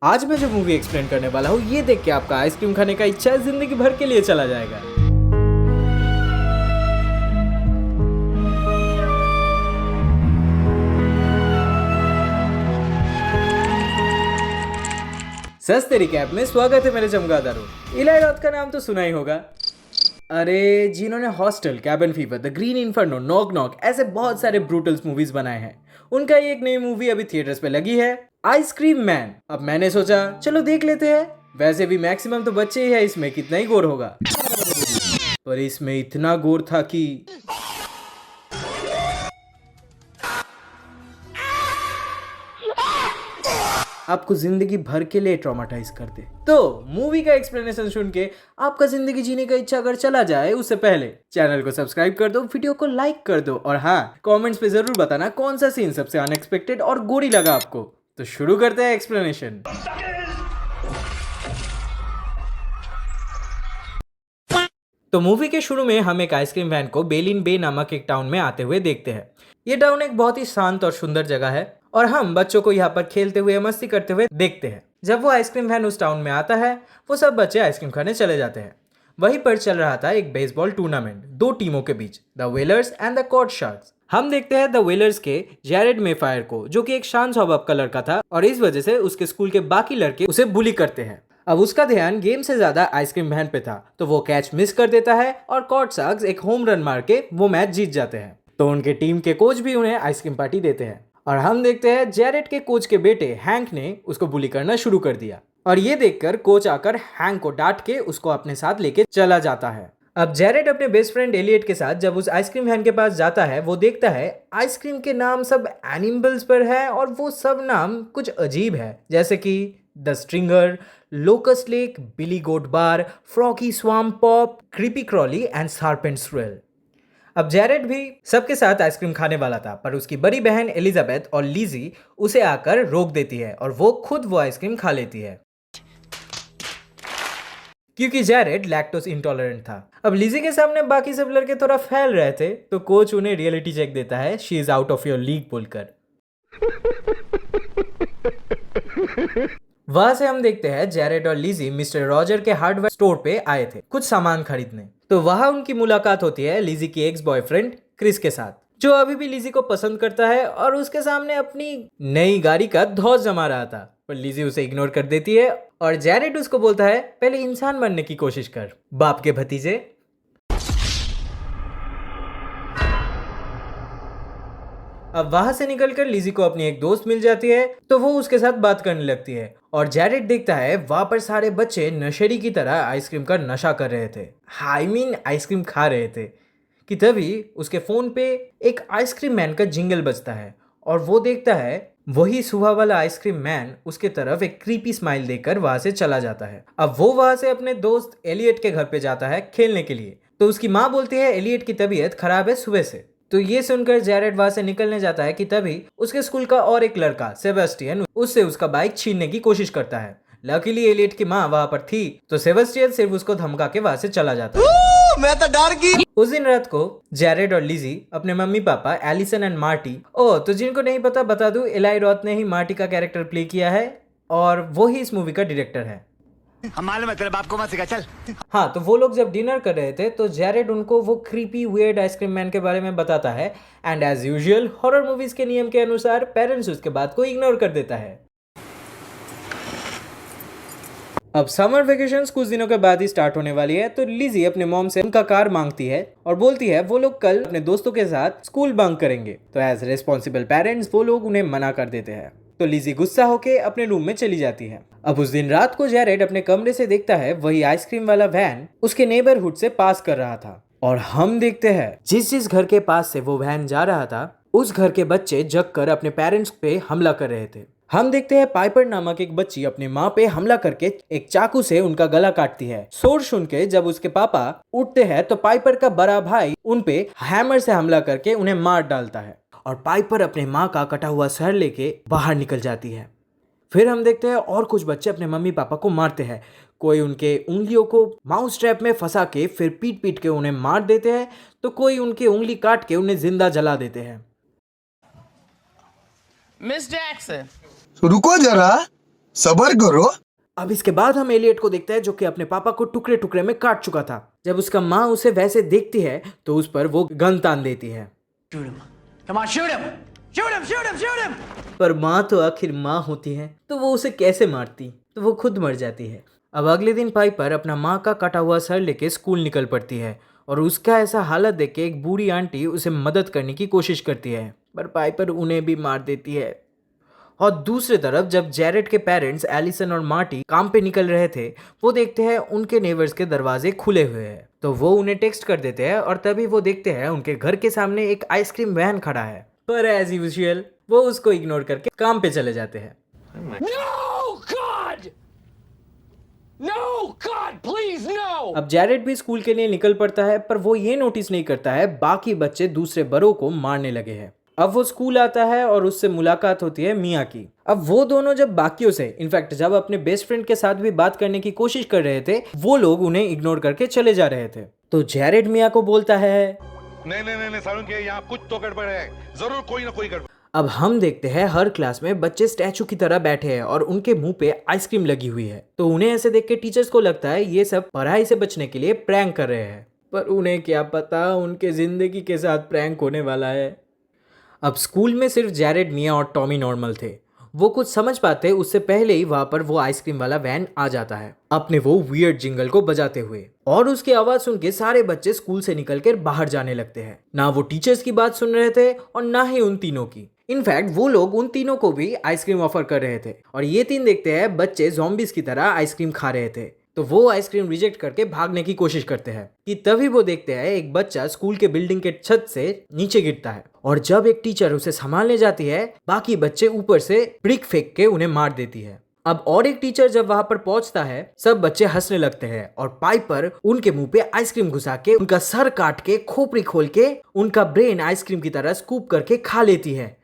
आज मैं जो मूवी एक्सप्लेन करने वाला हूँ ये देख के आपका आइसक्रीम खाने का इच्छा जिंदगी भर के लिए चला जाएगा। सस तेरी कैब में स्वागत है मेरे चमगादड़ों। इलाई रॉथ का नाम तो सुना ही होगा। अरे जिन्होंने hostel, cabin fever, the green inferno, knock knock ऐसे बहुत सारे ब्रूटल्स मूवीज बनाए हैं, उनका ये एक नई मूवी अभी थिएटर्स पे लगी है, आइसक्रीम मैन। अब मैंने सोचा चलो देख लेते हैं। वैसे भी मैक्सिमम तो बच्चे ही है, इसमें कितना ही गोर होगा, पर इसमें इतना गोर था कि आपको जिंदगी भर के लिए ट्रॉमाटाइज कर दे। तो मूवी का एक्सप्लेनेशन सुन के आपका जिंदगी जीने का इच्छा अगर चला जाए, उससे पहले चैनल को सब्सक्राइब कर दो, वीडियो को लाइक कर दो और हाँ, कमेंट्स पे जरूर बताना कौन सा सीन सबसे अनएक्सपेक्टेड और गोरी लगा आपको। तो शुरू करते हैं एक्सप्लेनेशन। तो मूवी के शुरू में हम एक आइसक्रीम वैन को बेलिन बे नामक एक टाउन में आते हुए देखते हैं। ये टाउन एक बहुत ही शांत और सुंदर जगह है और हम बच्चों को यहाँ पर खेलते हुए, मस्ती करते हुए देखते हैं। जब वो आइसक्रीम वैन उस टाउन में आता है, वो सब बच्चे आइसक्रीम खाने चले जाते हैं। वहीं पर चल रहा था एक बेसबॉल टूर्नामेंट दो टीमों के बीच, the Whalers and the Cod Sharks. हम देखते हैं द व्हेलर्स के जैरेड मेफायर को, जो कि एक शांत स्वभाव का लड़का था और इस वजह से उसके स्कूल के बाकी लड़के उसे बुली करते हैं। अब उसका ध्यान गेम से ज्यादा आइसक्रीम वैन पे था, तो वो कैच मिस कर देता है और कॉड शार्क्स एक होम रन मार के वो मैच जीत जाते हैं। तो उनके टीम के कोच भी उन्हें आइसक्रीम पार्टी देते हैं और हम देखते हैं जैरेड के कोच के बेटे हैंक ने उसको बुली करना शुरू कर दिया और ये देखकर कोच आकर हैंक को डांट के उसको अपने साथ लेके चला जाता है। अब जैरेड अपने बेस्ट फ्रेंड एलियट के साथ जब उस आइसक्रीम वैन के पास जाता है, वो देखता है आइसक्रीम के नाम सब एनिमल्स पर है और वो सब नाम कुछ अजीब है, जैसे कि the Stringer, Locust Lake, Billy Goat Bar, Froggy Swamp Pop, Creepy Crawly and Serpent Swill. अब जैरेड भी सबके साथ आइसक्रीम खाने वाला था, पर उसकी बड़ी बहन एलिजाबेथ और लीजी उसे आकर रोक देती है और वो खुद वो आइसक्रीम खा लेती है क्योंकि जैरेड लैक्टोज इंटॉलरेंट था। अब लीजी के सामने बाकी सब लड़के थोड़ा फैल रहे थे, तो कोच उन्हें रियलिटी चेक देता है, she is out of your league बोलकर। वहां से हम देखते हैं जैरेड और लीजी मिस्टर रॉजर के हार्डवेयर स्टोर पे आए थे कुछ सामान खरीदने। तो वहां उनकी मुलाकात होती है लीजी की एक्स बॉयफ्रेंड क्रिस के साथ, जो अभी भी लीजी को पसंद करता है और उसके सामने अपनी नई गाड़ी का धौंस जमा रहा था, पर लीजी उसे इग्नोर कर देती है और जैरेड उसको बोलता है पहले इंसान बनने की कोशिश कर, बाप के भतीजे। अब वहां से निकलकर लीजी को अपनी एक दोस्त मिल जाती है, तो वो उसके साथ बात करने लगती है और जैरेड देखता है वहां पर सारे बच्चे नशेड़ी की तरह आइसक्रीम का नशा कर रहे थे, आइसक्रीम खा रहे थे, कि तभी उसके फोन पे एक आइसक्रीम मैन का जिंगल बजता है और वो देखता है वही सुबह वाला आइसक्रीम मैन उसके तरफ एक क्रीपी स्माइल देकर वहां से चला जाता है। अब वो वहां से अपने दोस्त एलियट के घर पे जाता है खेलने के लिए, तो उसकी माँ बोलती है एलियट की तबीयत खराब है सुबह से। तो ये सुनकर जैरेड वहां से निकलने जाता है कि तभी उसके स्कूल का और एक लड़का सेबेस्टियन उससे उसका बाइक छीनने की कोशिश करता है। लकीली एलियट की माँ वहां पर थी, तो सेबेस्टियन सिर्फ उसको धमका के वहां से चला जाता है। मैं तो डर गई। उस दिन रात को जैरेड और लीजी अपने mummy papa Allison and Marty, तो जिनको नहीं पता बता दूं, इलाई रॉथ ने ही मार्टी का कैरेक्टर प्ले किया है और वो ही इस मूवी का डायरेक्टर है। हमारे मतलब आपको मत सिखा चल। हाँ, तो वो लोग जब डिनर कर रहे थे, तो जैरेड उनको वो क्रीपी वियर्ड आइसक्रीम मैन के बारे में बताता है and as usual horror movies के नियम के अनुसार पेरेंट्स उसके बात को इग्नोर कर देता है। अब समर वेकेशंस कुछ दिनों के बाद ही स्टार्ट होने वाली है, तो लिजी अपने मॉम से उनका कार मांगती है और बोलती है वो लोग कल अपने दोस्तों के साथ स्कूल बंक करेंगे। तो एज रिस्पॉन्सिबल पेरेंट्स वो लोग उन्हें मना कर देते हैं, तो लिजी गुस्सा होके अपने रूम में चली जाती है। अब उस दिन रात को जैरेड अपने कमरे से देखता है वही आइसक्रीम वाला वैन उसके नेबरहुड से पास कर रहा था और हम देखते हैं जिस जिस घर के पास से वो वैन जा रहा था, उस घर के बच्चे जग कर अपने पेरेंट्स पे हमला कर रहे थे। हम देखते हैं पाइपर नामक एक बच्ची अपनी माँ पे हमला करके एक चाकू से उनका गला काटती है। शोर सुन के जब उसके पापा उठते हैं, तो पाइपर का बड़ा भाई उन पे हैमर से हमला करके उन्हें मार डालता है और पाइपर अपने माँ का कटा हुआ सर लेके बाहर निकल जाती है। फिर हम देखते हैं और कुछ बच्चे अपने मम्मी पापा को मारते हैं। कोई उनके उंगलियों को माउस ट्रैप में फंसा के फिर पीट पीट के उन्हें मार देते हैं, तो कोई उनकी उंगली काट के उन्हें जिंदा जला देते हैं। मिस जैक्सन, रुको जरा, सबर करो। अब इसके बाद हम एलियट को देखते हैं जो कि अपने पापा को टुकड़े टुकड़े में काट चुका था। जब उसका माँ उसे वैसे देखती है तो उस पर वो गन तान देती है। Shoot him. Come on, shoot him. Shoot him, shoot him, shoot him. पर माँ तो आखिर माँ होती है, तो वो उसे कैसे मारती, तो वो खुद मर जाती है। अब अगले दिन पाइपर अपना माँ का कटा हुआ सर लेके स्कूल निकल पड़ती है और उसका ऐसा हालत देख के एक बूढ़ी आंटी उसे मदद करने की कोशिश करती है, पर पाइपर उन्हें भी मार देती है। और दूसरी तरफ जब जेरेड के पेरेंट्स एलिसन और मार्टी काम पे निकल रहे थे, वो देखते हैं उनके नेबर्स के दरवाजे खुले हुए हैं, तो वो उन्हें टेक्स्ट कर देते हैं और तभी वो देखते हैं उनके घर के सामने एक आइसक्रीम वैन खड़ा है। पर एज यूजुअल वो उसको इग्नोर करके काम पे चले जाते हैं। No, God! No, God, please, no! अब जेरेड भी स्कूल के लिए निकल पड़ता है, पर वो ये नोटिस नहीं करता है बाकी बच्चे दूसरे बड़ों को मारने लगे हैं। अब वो स्कूल आता है और उससे मुलाकात होती है मिया की। अब वो दोनों जब बाकियों से इनफैक्ट जब अपने बेस्ट फ्रेंड के साथ भी बात करने की कोशिश कर रहे थे, वो लोग उन्हें इग्नोर करके चले जा रहे थे। तो जेरेड मिया को बोलता है, नहीं सारुण के यहाँ कुछ तो गड़बड़ है, जरूर कोई ना कोई गड़बड़। अब हम देखते हैं हर क्लास में बच्चे स्टैचू की तरह बैठे हैं और उनके मुंह पे आइसक्रीम लगी हुई है। तो उन्हें ऐसे देख के टीचर्स को लगता है ये सब पढ़ाई से बचने के लिए प्रैंक कर रहे हैं, पर उन्हें क्या पता उनके जिंदगी के साथ प्रैंक होने वाला है। अब स्कूल में सिर्फ जेरेड, मिया और टॉमी नॉर्मल थे। वो कुछ समझ पाते उससे पहले ही वहां पर वो आइसक्रीम वाला वैन आ जाता है अपने वो वियर्ड जिंगल को बजाते हुए, और उसकी आवाज सुन के सारे बच्चे स्कूल से निकलकर बाहर जाने लगते हैं। ना वो टीचर्स की बात सुन रहे थे और ना ही उन तीनों की। इनफैक्ट वो लोग उन तीनों को भी आइसक्रीम ऑफर कर रहे थे और ये तीन देखते हैं बच्चे ज़ॉम्बीज की तरह आइसक्रीम खा रहे थे, तो वो आइसक्रीम रिजेक्ट करके भागने की कोशिश करते हैं कि तभी वो देखते हैं एक बच्चा स्कूल के बिल्डिंग के छत से नीचे गिरता है और जब एक टीचर उसे संभालने जाती है, बाकी बच्चे ऊपर से ब्रिक फेंक के उन्हें मार देती है। अब और एक टीचर जब वहां पर पहुंचता है, सब बच्चे हंसने लगते हैं और पाइपर उनके मुंह पे आइसक्रीम घुसा के उनका सर काट के खोपड़ी खोल के उनका ब्रेन आइसक्रीम की तरह स्कूप करके खा लेती है।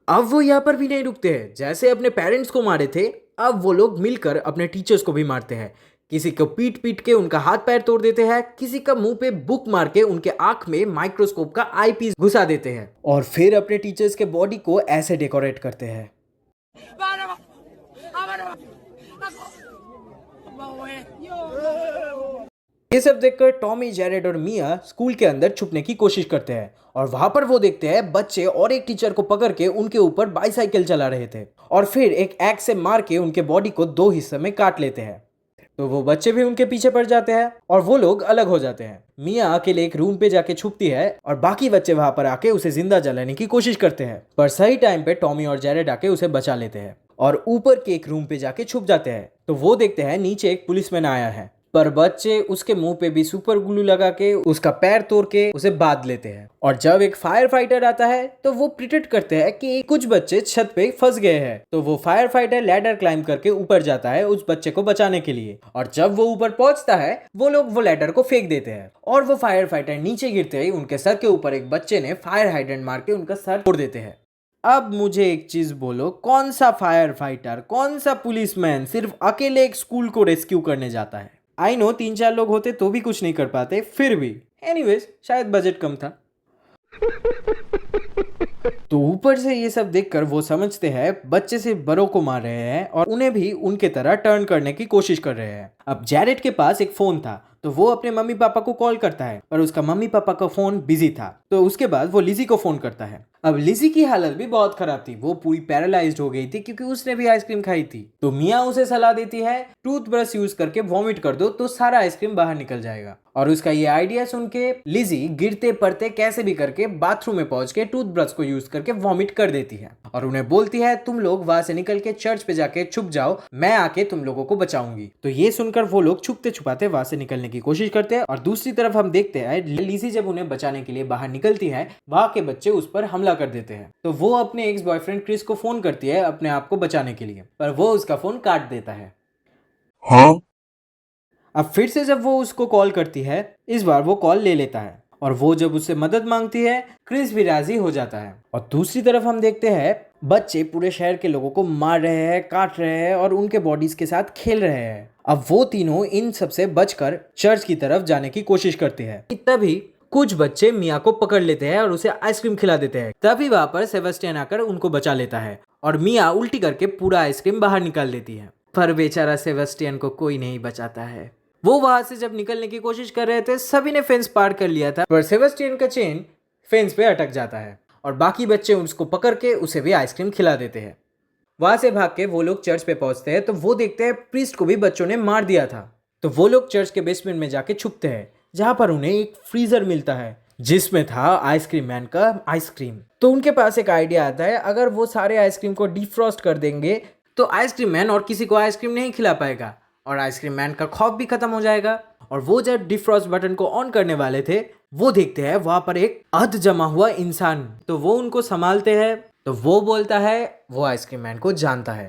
अब वो यहाँ पर भी नहीं रुकते हैं, जैसे अपने पेरेंट्स को मारे थे अब वो लोग मिलकर अपने टीचर्स को भी मारते हैं। किसी को पीट पीट के उनका हाथ पैर तोड़ देते हैं, किसी का मुंह पे बुक मार के उनके आंख में माइक्रोस्कोप का आईपीस घुसा देते हैं और फिर अपने टीचर्स के बॉडी को ऐसे डेकोरेट करते हैं। ये सब देखकर टॉमी, जेरेड और मिया स्कूल के अंदर छुपने की कोशिश करते हैं और वहां पर वो देखते हैं बच्चे और एक टीचर को पकड़ के उनके ऊपर बाईसाइकिल चला रहे थे और फिर एक एक्स से मार के उनके बॉडी को दो हिस्सों में काट लेते हैं। तो वो बच्चे भी उनके पीछे पड़ जाते हैं और वो लोग अलग हो जाते हैं। मिया अकेले एक रूम पे जाके छुपती है और बाकी बच्चे वहां पर आके उसे जिंदा जलाने की कोशिश करते हैं, पर सही टाइम पे टॉमी और जेरेड आके उसे बचा लेते हैं और ऊपर के एक रूम पे जाके छुप जाते हैं। तो वो देखते हैं नीचे एक पुलिसमैन आया है, पर बच्चे उसके मुंह पे भी सुपर ग्लू लगा के उसका पैर तोड़ के उसे बांध लेते हैं। और जब एक फायर फाइटर आता है तो वो प्रिटेंड करते हैं कि कुछ बच्चे छत पे फंस गए हैं, तो वो फायर फाइटर लैडर क्लाइंब करके ऊपर जाता है उस बच्चे को बचाने के लिए। और जब वो ऊपर पहुंचता है वो लोग वो लैडर को फेंक देते हैं और वो फायर फाइटर नीचे गिरते ही उनके सर के ऊपर एक बच्चे ने फायर हाइड्रेंट मार के उनका सर तोड़ देते हैं। अब मुझे एक चीज बोलो, कौन सा फायर फाइटर, कौन सा पुलिसमैन सिर्फ अकेले एक स्कूल को रेस्क्यू करने जाता है? आई नो 3-4 लोग होते तो भी कुछ नहीं कर पाते, फिर भी एनीवेज शायद बजट कम था। तो ऊपर से ये सब देखकर वो समझते हैं बच्चे सिर्फ बड़ों को मार रहे हैं और उन्हें भी उनके तरह टर्न करने की कोशिश कर रहे हैं। अब जेरेड के पास एक फोन था तो वो अपने मम्मी पापा को कॉल करता है, पर उसका मम्मी पापा का फोन बिजी था। तो उसके बाद वो लिजी को फोन करता है। अब लिजी की हालत भी बहुत खराब थी, वो पूरी पैरालाइज्ड हो गई थी क्योंकि उसने भी आइसक्रीम खाई थी। तो मिया उसे सलाह देती है टूथब्रश यूज करके वॉमिट कर दो तो सारा आइसक्रीम बाहर निकल जाएगा। और उसका ये आइडिया सुन के लिजी गिरते पड़ते कैसे भी करके बाथरूम में पहुंच के टूथब्रश को यूज करके वॉमिट कर देती है और उन्हें बोलती है तुम लोग वहां से निकल के चर्च पे जाके छुप जाओ, मैं आके तुम लोगों को बचाऊंगी। तो ये सुनकर वो लोग छुपते छुपाते वहां से निकलने की कोशिश करते हैं और दूसरी तरफ हम देखते हैं लिजी जब उन्हें बचाने के लिए बाहर निकलती है, वहां के बच्चे उस पर हमला कर देते हैं। तो वो अपने एक्स बॉयफ्रेंड क्रिस को फोन करती है अपने आप को बचाने के लिए, पर वो उसका फोन काट देता है। हाँ? अब फिर से जब वो उसको कॉल करती है, इस बार वो कॉल ले लेता है और वो जब उससे मदद मांगती है क्रिस भी राजी हो जाता है। और दूसरी तरफ हम देखते हैं बच्चे पूरे शहर के लोगों को मार रहे हैं, काट रहे हैं और उनके बॉडीज के साथ खेल रहे हैं। अब वो तीनों इन सब से बचकर चर्च की तरफ जाने की कोशिश करते हैं। तभी कुछ बच्चे मिया को पकड़ लेते हैं और उसे आइसक्रीम खिला देते हैं। तभी वहां पर सेबेस्टियन आकर उनको बचा लेता है और मिया उल्टी करके पूरा आइसक्रीम बाहर निकाल देती है। पर बेचारा सेबेस्टियन को कोई नहीं बचाता है। वो वहां से जब निकलने की कोशिश कर रहे थे सभी ने फेंस पार कर लिया था, पर सेबेस्टियन का चेन फेंस पे अटक जाता है और बाकी बच्चे उसको पकड़ के उसे भी आइसक्रीम खिला देते हैं। वहां से भाग के वो लोग चर्च पे पहुंचते हैं तो वो देखते हैं प्रीस्ट को भी बच्चों ने मार दिया था। तो वो लोग चर्च के बेसमेंट में जाके छुपते हैं जहां पर उन्हें एक फ्रीजर मिलता है जिसमें था आइसक्रीम मैन का आइसक्रीम। तो उनके पास एक आइडिया आता है, अगर वो सारे आइसक्रीम को डिफ्रॉस्ट कर देंगे तो आइसक्रीम मैन और किसी को आइसक्रीम नहीं खिला पाएगा और आइसक्रीम मैन का खौफ भी खत्म हो जाएगा। और वो जब डिफ्रॉस्ट बटन को ऑन करने वाले थे वो देखते हैं वहां पर एक अध जमा हुआ इंसान। तो वो उनको संभालते हैं। तो वो बोलता है वो आइसक्रीम मैन को जानता है।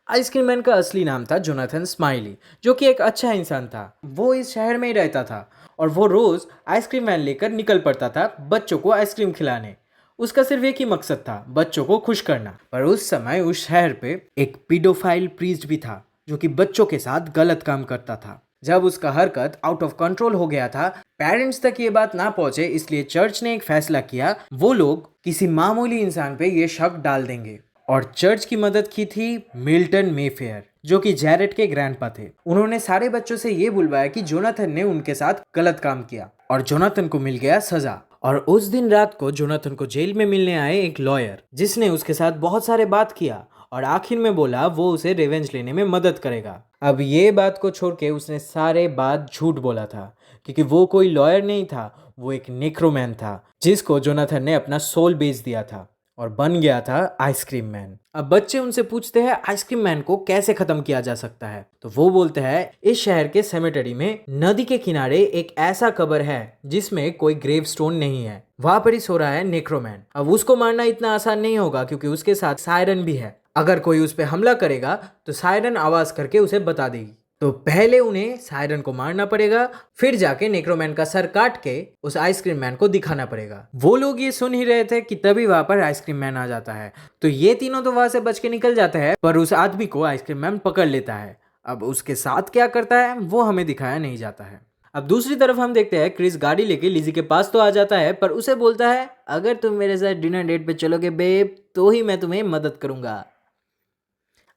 आइसक्रीम मैन का असली नाम था जोनाथन स्माइली, जो कि एक अच्छा इंसान था। वो इस शहर में ही रहता था और वो रोज आइसक्रीम वैन लेकर निकल पड़ता था बच्चों को आइसक्रीम खिलाने। उसका सिर्फ एक ही मकसद था, बच्चों को खुश करना। पर उस समय उस शहर पे एक पीडोफाइल प्रीस्ट भी था जो कि बच्चों के साथ गलत काम करता था। जब उसका हरकत आउट ऑफ कंट्रोल हो गया था, पेरेंट्स तक ये बात ना पहुंचे, इसलिए चर्च ने एक फैसला किया, वो लोग किसी मामूली इंसान पे ये शक डाल देंगे। और चर्च की मदद की थी मिल्टन मेफेयर, जो कि जैरेट के ग्रैंडपा थे। उन्होंने सारे बच्चों से ये बुलवाया कि जोनाथन ने उनके साथ गलत काम किया और जोनाथन को मिल गया सजा। और उस दिन रात को जोनाथन को जेल में मिलने आए एक लॉयर, जिसने उसके साथ बहुत सारे बात किया और आखिर में बोला वो उसे रिवेंज लेने में मदद करेगा। अब ये बात को छोड़ के उसने सारे बात झूठ बोला था, क्योंकि वो कोई लॉयर नहीं था, वो एक नेक्रोमैन था जिसको जोनाथन ने अपना सोल बेच दिया था और बन गया था आइसक्रीम मैन। अब बच्चे उनसे पूछते हैं आइसक्रीम मैन को कैसे खत्म किया जा सकता है। तो वो बोलते हैं इस शहर के सेमेटरी में नदी के किनारे एक ऐसा कब्र है जिसमें कोई ग्रेव स्टोन नहीं है, वहां पर ही सो रहा है नेक्रोमैन। अब उसको मारना इतना आसान नहीं होगा क्योंकि उसके साथ सायरन भी है। अगर कोई उस पर हमला करेगा तो सायरन आवाज करके उसे बता देगी। तो पहले उन्हें सायरन को मारना पड़ेगा, फिर जाके नेक्रोमैन का सर काट के उस आइसक्रीम मैन को दिखाना पड़ेगा। वो लोग ये सुन ही रहे थे कि तभी वहां पर आइसक्रीम मैन आ जाता है। तो ये तीनों तो वहां से बच के निकल जाते हैं, पर उस आदमी को आइसक्रीम मैन पकड़ लेता है। अब उसके साथ क्या करता है वो हमें दिखाया नहीं जाता है। अब दूसरी तरफ हम देखते हैं क्रिस गाड़ी लेके लिजी के पास तो आ जाता है, पर उसे बोलता है अगर तुम मेरे साथ डिनर डेट पे चलोगे बेब तो ही मैं तुम्हें मदद करूंगा।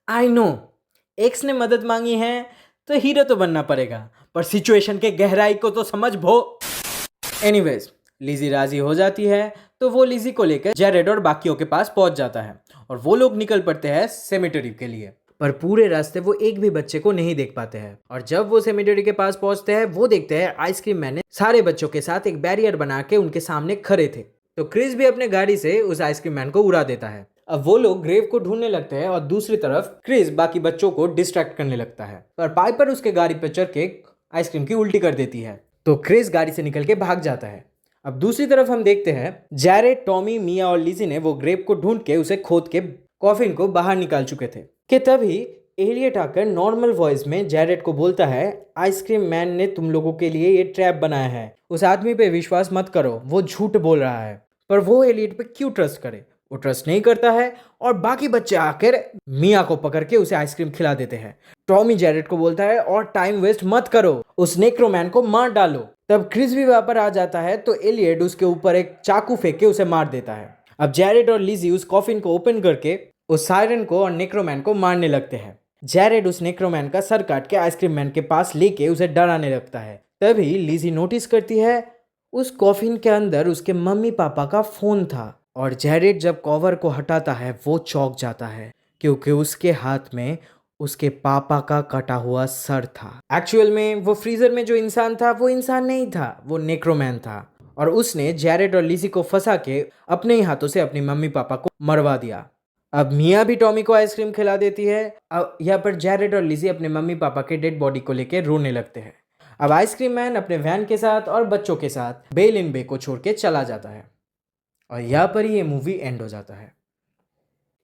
आई नो एक्स ने मदद मांगी है तो हीरो तो बनना पड़ेगा, पर सिचुएशन के गहराई को तो समझ भो। एनीवेज लिजी राजी हो जाती है तो वो लिजी को लेकर जेरेड और बाकियों के पास पहुंच जाता है और वो लोग निकल पड़ते हैं सेमेटरी के लिए। पर पूरे रास्ते वो एक भी बच्चे को नहीं देख पाते हैं और जब वो सेमेटरी के पास पहुंचते हैं वो देखते हैं आइसक्रीम मैन ने सारे बच्चों के साथ एक बैरियर बना के उनके सामने खड़े थे। तो क्रिस भी अपने गाड़ी से उस आइसक्रीम मैन को उड़ा देता है। अब वो लोग ग्रेव को ढूंढने लगते हैं और दूसरी तरफ क्रिस बाकी बच्चों को डिस्ट्रैक्ट करने लगता है, पर पाइपर उसके गाड़ी पर चढ़ के आइसक्रीम की उल्टी कर देती है। तो क्रिस गाड़ी से निकल के भाग जाता है। अब दूसरी तरफ हम देखते हैं जैरेड, टॉमी, मिया और लिजी ने वो ग्रेव को ढूंढ के उसे खोद के कॉफिन को बाहर निकाल चुके थे कि तभी एलियट आकर नॉर्मल वॉइस में जैरेड को बोलता है आइसक्रीम मैन ने तुम लोगों के लिए ये ट्रैप बनाया है, उस आदमी पे विश्वास मत करो, वो झूठ बोल रहा है। पर वो एलियट पे क्यों ट्रस्ट करे, वो ट्रस्ट नहीं करता है और बाकी बच्चे आकर मिया को पकड़ के उसे आइसक्रीम खिला देते हैं। टॉमी जैरेड को बोलता है और टाइम वेस्ट मत करो, उस नेक्रोमैन को मार डालो। तब क्रिस भी वहां पर आ जाता है तो एलियट उसके ऊपर एक चाकू फेंक के उसे मार देता है। अब जैरेड और लिजी उस कॉफिन को ओपन करके उस सायरन को और नेक्रोमैन को मारने लगते हैं। जैरेड उस नेक्रोमैन का सर काट के आइसक्रीम मैन के पास लेके उसे डराने लगता है। तभी लिजी नोटिस करती है उस कॉफिन के अंदर उसके मम्मी पापा का फोन था और जैरेड जब कवर को हटाता है वो चौंक जाता है क्योंकि उसके हाथ में उसके पापा का कटा हुआ सर था। एक्चुअल में वो फ्रीजर में जो इंसान था वो इंसान नहीं था, वो नेक्रोमैन था और उसने जैरेड और लिजी को फंसा के अपने ही हाथों से अपनी मम्मी पापा को मरवा दिया। अब मिया भी टॉमी को आइसक्रीम खिला देती है। अब यहाँ पर जैरेड और लिजी अपने मम्मी पापा के डेड बॉडी को लेकर रोने लगते हैं। अब आइसक्रीम मैन अपने वैन के साथ और बच्चों के साथ बेल इन बे को छोड़ के चला जाता है और यहाँ पर ही ये मूवी एंड हो जाता है।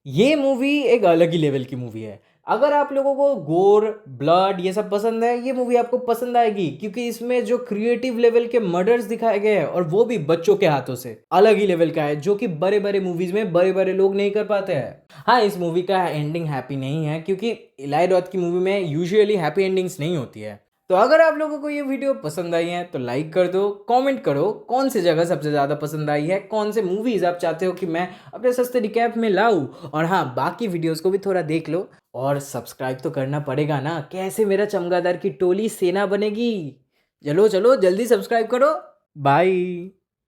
ये मूवी एक अलग ही लेवल की मूवी है। अगर आप लोगों को गोर, ब्लड ये सब पसंद है, ये मूवी आपको पसंद आएगी क्योंकि इसमें जो क्रिएटिव लेवल के मर्डर्स दिखाए गए हैं और वो भी बच्चों के हाथों से, अलग ही लेवल का है, जो कि बड़े बड़े मूवीज में बड़े बड़े लोग नहीं कर पाते हैं। हाँ, इस मूवी का एंडिंग हैप्पी नहीं है क्योंकि इलाई रॉथ की मूवी में यूजुअली हैप्पी एंडिंग्स नहीं होती है। तो अगर आप लोगों को ये वीडियो पसंद आई है तो लाइक कर दो, कमेंट करो कौन सी जगह सबसे ज़्यादा पसंद आई है, कौन से मूवीज़ आप चाहते हो कि मैं अपने सस्ते रिकैप में लाऊं, और हाँ बाकी वीडियोस को भी थोड़ा देख लो और सब्सक्राइब तो करना पड़ेगा ना, कैसे मेरा चमगादड़ की टोली सेना बनेगी। चलो चलो जल्दी सब्सक्राइब करो। बाय।